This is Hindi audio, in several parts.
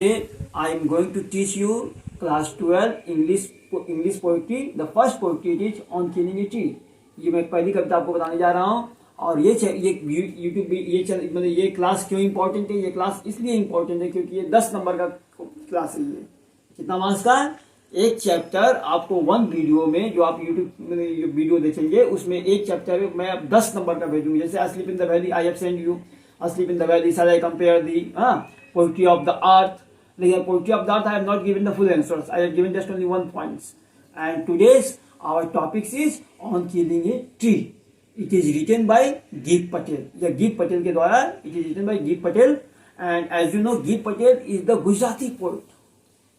Today I am going to teach you class 12 English poetry. The first poetry is on killing a tree. ये मैं पहली कविता आपको बताने जा रहा हूँ और ये यूट्यूब मतलब ये क्लास क्यों इंपॉर्टेंट है। ये क्लास इसलिए इंपॉर्टेंट है क्योंकि ये 10 नंबर का क्लास है। ये कितना मार्क्स का एक चैप्टर आपको वन वीडियो में जो आप यूट्यूब में वीडियो देखेंगे उसमें एक चैप्टर मैं 10 नंबर का भेजूंगी। जैसे asleep in the valley I have send you asleep in the valley shall I compare the poetry of the earth. The poetry of that I have not given the full answers. I have given just only 1 points. And today's our topic is on killing a tree. It is written by Geet Patel. या गीत पटेल के द्वारा it is written by Geet Patel. And as you know, Geet Patel is the Gujarati poet.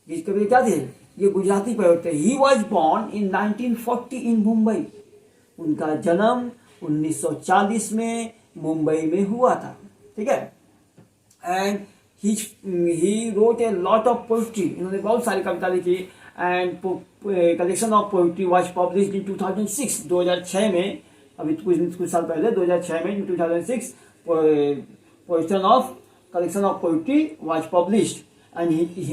गीत कवि क्या थे? ये गुजराती पोएट थे. He was born in 1940 in Mumbai. उनका जन्म 1940 में मुंबई में हुआ था. ठीक है. And he wrote a lot of poetry. इन्होंने बहुत सारी कविता लिखी. And collection of poetry was published in 2006. 2006 में अभी कुछ साल पहले 2006 में 2006 collection of poetry was published. And his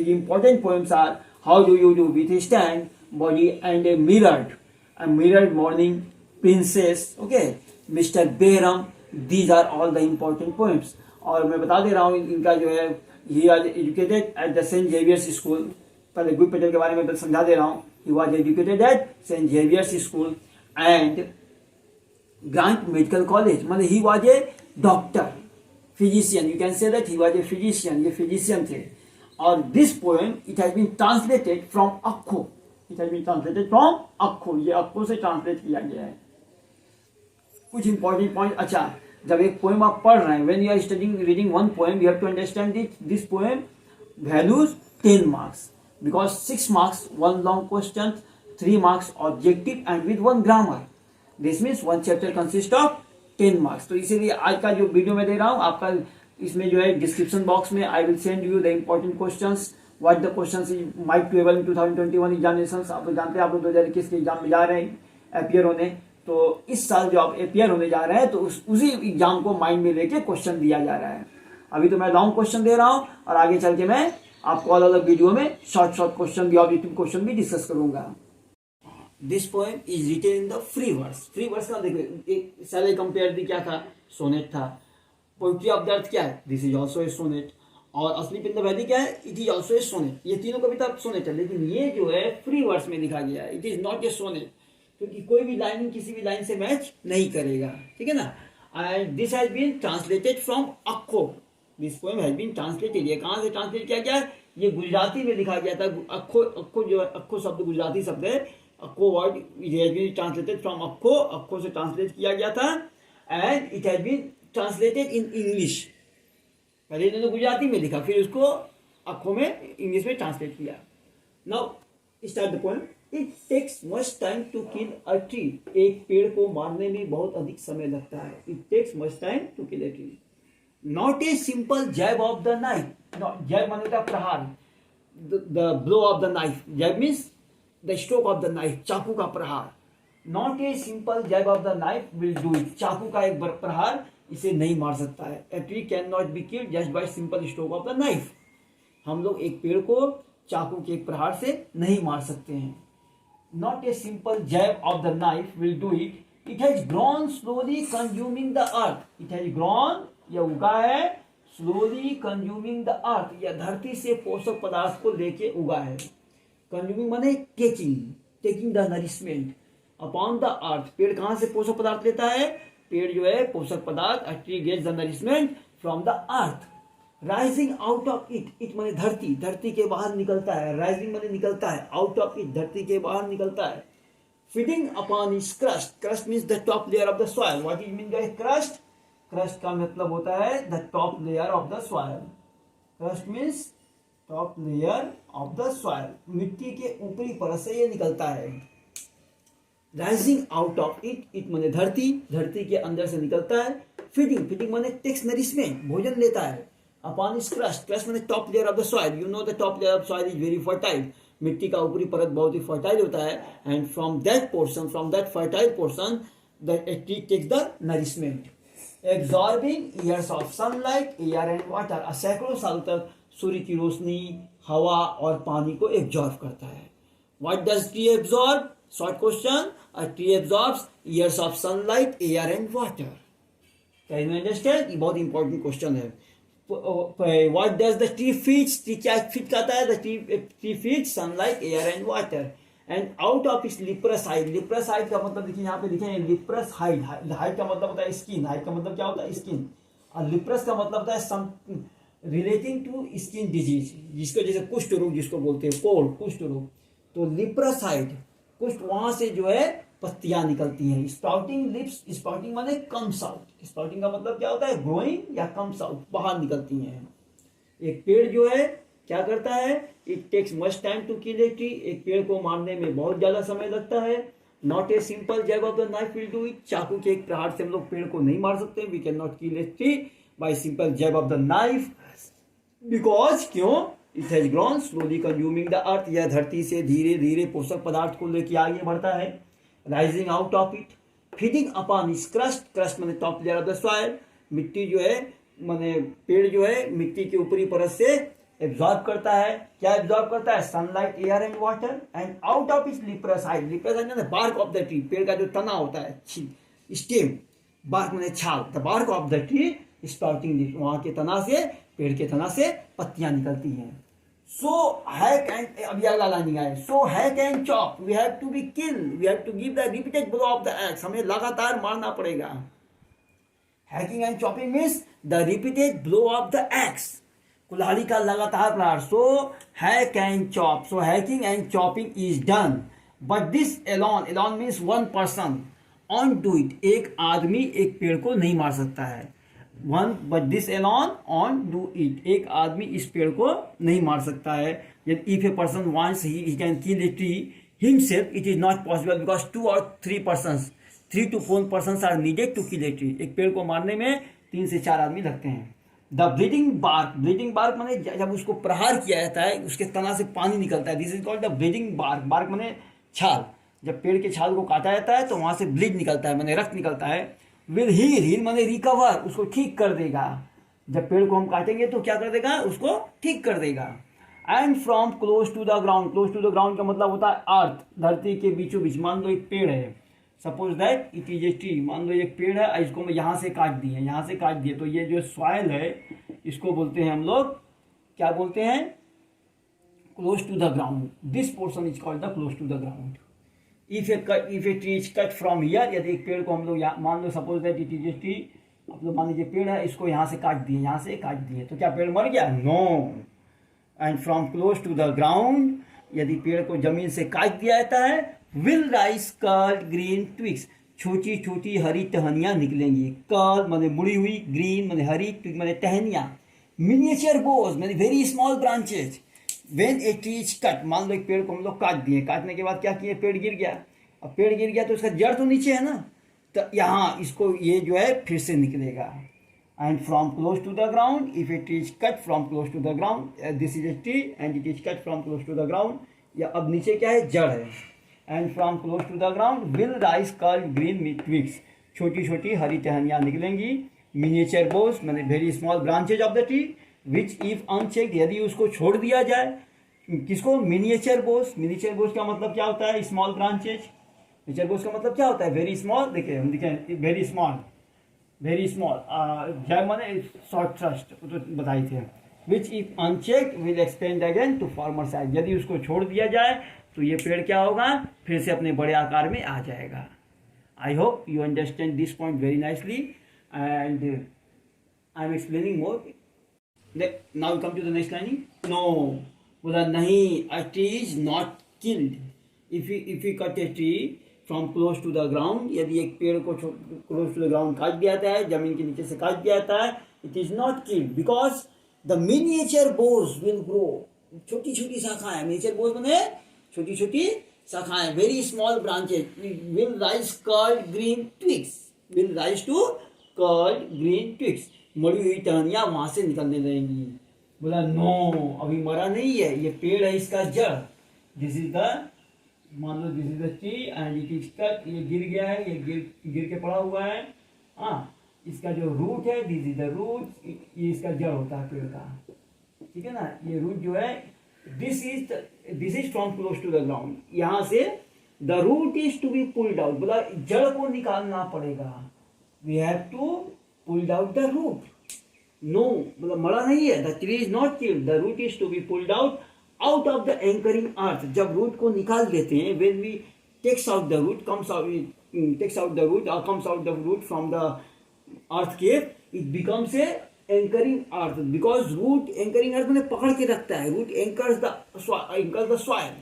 important poems are How Do You Do With a Stand, Body and a Mirrored Morning, Princess, okay, Mr. Behram. These are all the important poems. और मैं बता दे रहा हूँ इनका जो है he was educated at the Saint Xavier's school. पहले गुड पटेल के बारे में समझा दे रहा हूँ. He was educated at Saint Xavier's school and Grant Medical College. मतलब he was a doctor physician. You can say that he was a physician. ये फिजिशियन थे. और this poem it has been translated from अक्खो. It has been translated from अक्खो. ये अक्खो से ट्रांसलेट किया गया है. कुछ इंपॉर्टेंट पॉइंट. अच्छा, जब एक पोएम आप पढ़ रहे हैं, when you are studying reading one poem, you have to understand this poem values 10 marks because 6 marks 1 long question, 3 marks objective and with 1 grammar. This means 1 chapter consist of 10 marks. तो इसीलिए आज का जो वीडियो मैं दे रहा हूँ आपका इसमें जो है डिस्क्रिप्शन बॉक्स में I will send you the important questions what the questions might table in 2021 examination. आप जानते हैं आप लोग 2021 के एग्जाम में जा रहे हैं अपियर होने. तो इस साल जो आप अपियर होने जा रहे हैं तो उसी एग्जाम को माइंड में लेके क्वेश्चन दिया जा रहा है. अभी तो मैं लॉन्ग क्वेश्चन दे रहा हूं और आगे चल के मैं आपको अलग अलग वीडियो में शॉर्ट क्वेश्चन भी ऑब्जेक्टिव क्वेश्चन भी डिस्कस करूंगा. This poem is written in the free verse. Free verse का देखो एक शैल कंपेयर दी क्या था? सोनेट था. पोएट्री ऑफ द अर्थ क्या है? This is also a sonnet. और अस्लीप इन द वैली क्या है? It is also a sonnet. ये तीनों कविता सोनेट है लेकिन ये जो है फ्री वर्स में लिखा गया है. It is not a sonnet क्योंकि कोई भी लाइन किसी भी लाइन से मैच नहीं करेगा. ठीक है ना. And this has been translated from अक्खो. This poem has been translated. ये कहाँ से ट्रांसलेट किया गया? ये गुजराती में लिखा गया था. अक्खो जो अक्खो शब्द गुजराती शब्द है. अक्खो word it has been translated from अक्खो. अक्खो से ट्रांसलेट किया गया था and it has been translated in English. पहले इन्होंने गुजराती में लिखा फिर उसको अक्खो में इंग्लिश में ट्रांसलेट किया. Now start the poem. It takes much time to kill a tree. एक पेड़ को मारने में बहुत अधिक समय लगता है. It takes much time to kill a tree. Not a simple jab of the knife. Jab माने होता है प्रहार. The blow of the knife. Jab means the stroke of the knife. चाकू का प्रहार. Not a simple jab of the knife will do it. चाकू का एक प्रहार इसे नहीं मार सकता है. A tree cannot be killed just by simple stroke of the knife. हम लोग एक पेड़ को चाकू के एक प्रहार से नहीं मार सकते हैं. Not a simple jab of the knife will do it. It has grown slowly consuming the earth. It has grown, यह उगा है, slowly consuming the earth. यह धरती से पोषक पदार्थ को लेके उगा है. Consuming माने taking the nourishment upon the earth. पेड़ कहाँ से पोषक पदार्थ लेता है? पेड़ जो है पोषक पदार्थ, a tree gets the nourishment from the earth. Rising out of it. It माने धरती. धरती के बाहर निकलता है. राइजिंग माने निकलता है. आउट ऑफ इट धरती के बाहर निकलता है. Feeding upon its crust. Crust means the top layer of the soil. What is mean by crust? Crust का मतलब होता है the top layer of the soil. Crust means top layer of the soil. मिट्टी के ऊपरी परत से ये निकलता है. Rising out of it. It माने धरती. धरती के अंदर से निकलता है. फीडिंग माने टेक्स नरिशमेंट. भोजन लेता है. Upon its crust माने top layer of the soil. You know the top layer of soil is very fertile. मिट्टी का ऊपरी परत बहुत ही fertile होता है. And from that fertile portion, the tree takes the nourishment. Absorbing years of sunlight, air and water. सैकड़ों साल तक सूर्य की रोशनी, हवा और पानी को एब्जॉर्ब करता है. What does tree absorb? Short question. A tree absorbs years of sunlight, air and water. Can you understand? ये बहुत important question है. What does the tree feeds? Tree क्या feed करता है? The tree feeds sunlight, air and water. And out of its leprous hide. Leprous hide का मतलब देखिए यहाँ पे लिखे हैं leprous hide. Hide का मतलब होता है skin. Hide का मतलब क्या होता है? Skin. और leprous का मतलब होता है some relating to skin disease. जिसको जैसे कुष्ठ रोग जिसको बोलते हैं कोल्ड कुष्ठ रोग. तो लिप्रासाइड कुष्ठ वहां से जो है पत्तियां निकलती हैं. स्प्राउटिंग लिप्स, स्प्राउटिंग माने कम्स आउट. स्प्राउटिंग का मतलब क्या होता है? ग्रोइंग या कम्स आउट, बाहर निकलती हैं. एक पेड़ जो है क्या करता है? It takes much time to kill a tree. एक पेड़ को मारने में बहुत ज्यादा समय लगता है. Not a simple jab of the knife will do it. चाकू के एक प्रहार से हम लोग पेड़ को नहीं मार सकते. We can not kill a tree by simple jab of the knife. Because क्यों? It has grown slowly consuming the earth. यह धरती से धीरे धीरे पोषक पदार्थ को लेकर आगे बढ़ता है. Rising out of it, feeding upon इस क्रस्ट. क्रस्ट माने top layer of the soil. मिट्टी जो है माने पेड़ जो है मिट्टी के ऊपरी परत से एब्जॉर्ब करता है. क्या एब्जॉर्ब करता है? Sunlight, air and water. And out of its leprous hide. Leprous hide माने बार्क ऑफ द ट्री. पेड़ का जो तना होता है, स्टेम. बार्क माने छाल. The bark of the tree sprouting. वहां के तना से, पेड़ के तना से पत्तियां निकलती हैं. सो हैक एंड, अभी अगला लाइन आए. So hack and chop, we have to be kill, we have to give the repeated blow of the axe. हमें लगातार मारना पड़ेगा. Hacking and chopping means the repeated blow of the axe. कुल्हाड़ी का लगातार प्रहार. So hack and chop. So hacking and chopping is done. But this alone, alone means one person, on do it. एक आदमी एक पेड़ को नहीं मार सकता है. One but this alone on do it. एक आदमी इस पेड़ को नहीं मार सकता है. If a person wants he can kill a tree himself. It is not possible because 2 or 3 persons, 3 to 4 persons are needed to kill a tree. एक पेड़ को मारने में 3 से 4 आदमी लगते हैं. The bleeding bark. Bleeding bark माने जब उसको प्रहार किया जाता है उसके तना से पानी निकलता है. This is called the bleeding bark. Bark माने छाल. जब पेड़ के छाल को काटा जाता है तो वहां से ब्लीड निकलता है, माने रक्त निकलता है. विल हील, हील माने रिकवर, उसको ठीक कर देगा. जब पेड़ को हम काटेंगे तो क्या कर देगा? उसको ठीक कर देगा. And from close to the ground. Close to the ground का मतलब होता है अर्थ, धरती के बीचों बीच. मान लो एक पेड़ है, suppose that it is a tree. मान लो एक पेड़ है, इसको मैं यहाँ से काट दिए, यहाँ से काट दिए, तो ये जो सॉइल है इसको बोलते हैं हम लोग, क्या बोलते हैं? Close to the ground. This portion is called the close to the ground. If a tree is cut from here. यदि एक पेड़ को हम लोग मान लो suppose that it is a tree, आप लोग मान लीजिए पेड़ है, इसको यहाँ से काट दिए, यहाँ से काट दिए, तो क्या पेड़ मर गया? No. And from close to the ground, यदि पेड़ को जमीन से काट दिया जाता है, will rise curl green twigs. छोटी छोटी हरी टहनियां निकलेंगी. कर्ल माने मुड़ी हुई, ग्रीन माने हरी, ट्विग माने टहनियां. मिनिएचर बोज माने very small branches. When a tree is cut. मान लो एक पेड़ को हम लोग काट दिए, काटने के बाद क्या किए? पेड़ गिर गया. अब पेड़ गिर गया तो इसका जड़ तो नीचे है ना, तो यहाँ इसको ये जो है फिर से निकलेगा. And from close to the ground, if a tree is cut from close to the ground, this is a tree and it is cut from close to the ground. या अब नीचे क्या है? जड़ है. And from close to the ground will rise curl green twigs. छोटी छोटी हरी टहनियाँ निकलेंगी. मिनिएचर बोस मैंने very small branches of the tree which if unchecked. यदि उसको छोड़ दिया जाए, किसको? मिनिएचर बोस. मिनिएचर बोस का मतलब क्या होता है? Small branches. मिनिएचर बोस का मतलब क्या होता है? Very small. देखिए हम देखें, वेरी स्मॉल, वेरी स्मॉल. जय माने शॉर्ट थ्रस्ट, तो बताई थे. Which if unchecked will expand again to former size. यदि उसको छोड़ दिया जाए तो ये पेड़ क्या होगा? फिर से अपने बड़े आकार में आ जाएगा. I hope you understand this point very nicely and I am explaining more. Now come to the next lining. No, बोला नहीं, a tree is not killed if you cut a tree from close to the ground. यदि एक पेड़ को क्लोज टू द ग्राउंड काट दिया जाता है, जमीन के नीचे से काट दिया जाता है, it is not killed because the miniature boughs will grow. छोटी छोटी शाखाएं. मिनिएचर बोस माने छोटी छोटी शाखाएं. Very small branches will rise curled green twigs. Will rise to curled green twigs. मरी हुई टहनियां वहां से निकलने लगेंगी. बोला नो, अभी मरा नहीं है, ये पेड़ है, इसका जड़. दिस इज द, मान लो this is the tree and it is cut. ये गिर गया है, ये गिर के पड़ा हुआ है. हाँ, इसका जो रूट है, दिस इज द रूट. ये इसका जड़ होता है पेड़ का. ठीक है ना, ये रूट जो है this is from close to the ground, यहां से the root is to be pulled out, बोला जड़ को निकालना पड़ेगा, we have to pulled out the root, no मतलब मरा नहीं है, the tree is not killed, the root is to be pulled out of the anchoring earth, जब रूट को निकाल देते हैं, when we takes out the root, takes out the root or comes out the root from the earth cave, it becomes a anchoring earth, because root anchoring earth में पकड़ के रखता है, root anchors the soil,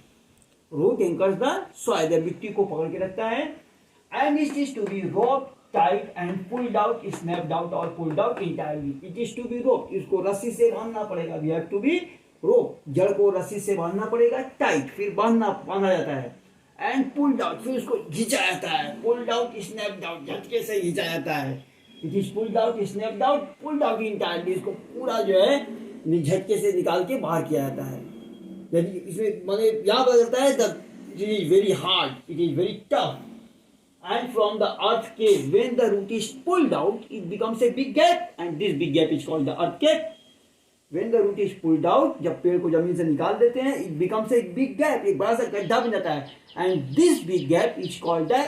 root anchors the soil, the मिट्टी को पकड़ के रखता है, and it is to be roped tight and pulled out, snapped out or pulled out entirely, it is to be roped, इसको रस्सी से बांधना पड़ेगा, we have to be roped, जड़ को रस्सी से बांधना पड़ेगा, टाइट, फिर बांधा जाता है, एंड पुल्ड आउट, फिर उसको खींचा जाता है, पुल्ड आउट स्नैप्ड आउट, झटके से खींचा जाता है, it is pulled out snapped out pulled out entirely, इसको पूरा जो है झटके से निकाल के बाहर किया जाता है, यदि इसमें मैंने यहाँ पता चलता है the it is very hard, it is very tough, and from the earth cave when the root is pulled out it becomes a big gap, and this big gap is called the earth cave, When the root is pulled out, जब पेड़ को जमीन से निकाल देते हैं, it becomes a big gap, एक बड़ा सा गड्ढा बन जाता है, and this big gap is called the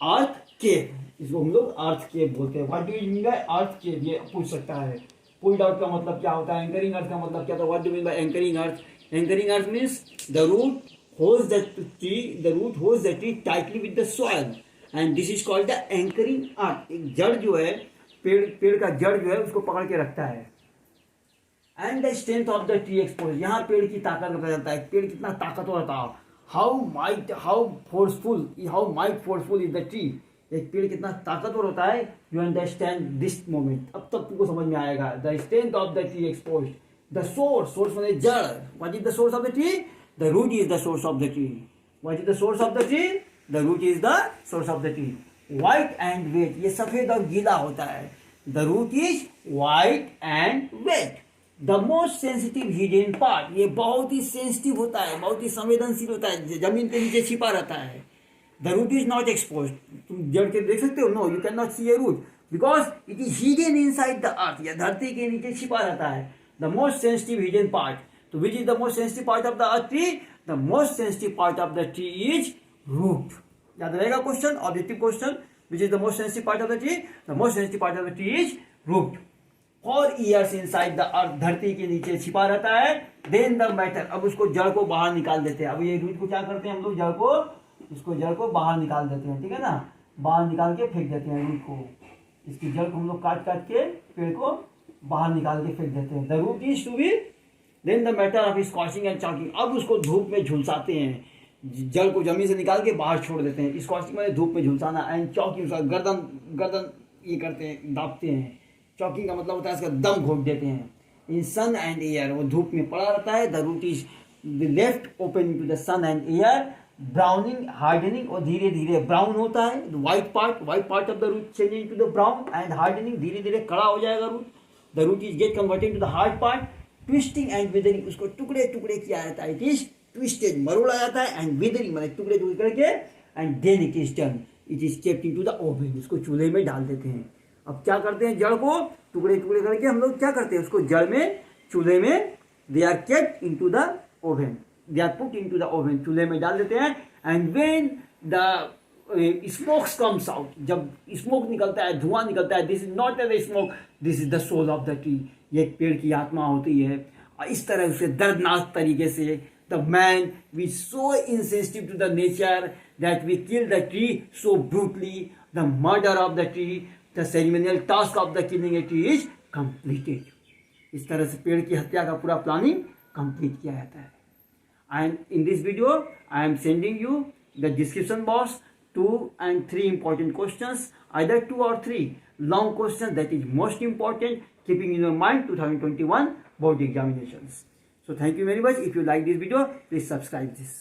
earth cave, इसको हम लोग अर्थ केव बोलते हैं. What do you mean by earth cave, ये पूछ सकता है. Pulled out का मतलब क्या होता है, anchoring earth का मतलब क्या होता है, what do you mean by anchoring earth? Anchoring earth means the root holds the tree tightly with the soil, and this is called the anchoring earth. एक जड़ जो है, पेड़ का जड़ जो है उसको पकड़ के रखता है. And the strength of the tree expose, यहाँ पेड़ की ताकत पता चलता है, पेड़ कितना ताकतवर था, how forceful is the tree, एक पेड़ कितना ताकतवर होता है, यू अंडरस्टैंड दिस मोमेंट, अब तक तुमको समझ में आएगा. The strength of the tree expose, the source माने जड़, what is the source of the tree, the root is the source of the tree, what is the source of the tree, the root is the source of the tree. White and wet, ये सफेद और गीला होता है, the root is white and wet. The most sensitive hidden part, ये बहुत ही सेंसिटिव होता है, बहुत ही संवेदनशील होता है, जमीन के नीचे छिपा रहता है. The root is not expose, तुम जड़ के देख सकते हो, no you can not see a root because it is hidden inside the earth, या धरती के नीचे छिपा रहता है. The most sensitive hidden part, तो which is the most sensitive part of the earth tree, the most sensitive part of the tree is root. याद रहेगा question, objective question, which is the most sensitive part of the tree, the most sensitive part of the tree is root. For years inside the earth, धरती के नीचे छिपा रहता है. देन द मैटर, अब उसको जड़ को बाहर निकाल देते हैं. अब ये रूट को क्या करते हैं हम लोग, जड़ को बाहर निकाल देते हैं, ठीक है ना, बाहर निकाल के फेंक देते हैं रूट को, इसकी जड़ को हम लोग काट के पेड़ को बाहर निकाल के फेंक देते हैं. The root is to be then the matter of scorching and choking, अब उसको धूप में झुलसाते हैं, जड़ को जमीन से निकाल के बाहर छोड़ देते हैं. स्कॉचिंग में धूप में झुलसाना, एंड चॉकिंग गर्दन ये करते हैं, दाबते हैं. चॉकिंग का मतलब होता है इसका दम घोट देते हैं. इन सन एंड एयर, वो धूप में पड़ा रहता है. The root is left open to the sun and air, browning hardening, और धीरे धीरे ब्राउन होता है. White part of the root change into the brown and hardening, धीरे धीरे कड़ा हो जाएगा root. The root is get converted to the hard part, twisting and withering, उसको टुकड़े टुकड़े किया जाता है. इट इज ट्विस्टेड, मरोड़ा जाता है, एंड विदरिंग माने टुकड़े टुकड़े करके, and then it is turn, it is kept into the oven, इसको चूल्हे में डाल देते हैं. अब क्या करते हैं, जड़ को टुकड़े टुकड़े करके हम लोग क्या करते हैं, उसको जड़ में चूल्हे में they are kept into the oven, they are put into the oven, चूल्हे में डाल देते हैं. And when the smokes comes out, जब स्मोक निकलता है, धुआं निकलता है, this is not a smoke, this is the soul of the tree, ये एक पेड़ की आत्मा होती है. इस तरह से दर्दनाक तरीके से the man we so insensitive to the nature that we kill the tree so brutally, the murder of the tree, the ceremonial task of the killing a tree is completed. इस तरह से पेड़ की हत्या का पूरा प्लानिंग कंप्लीट किया जाता है. And in this video, I am sending you the description box 2 and 3 important questions, either 2 or 3 long questions that is most important, keeping in your mind 2021 board examinations. So thank you very much. If you like this video, please subscribe this.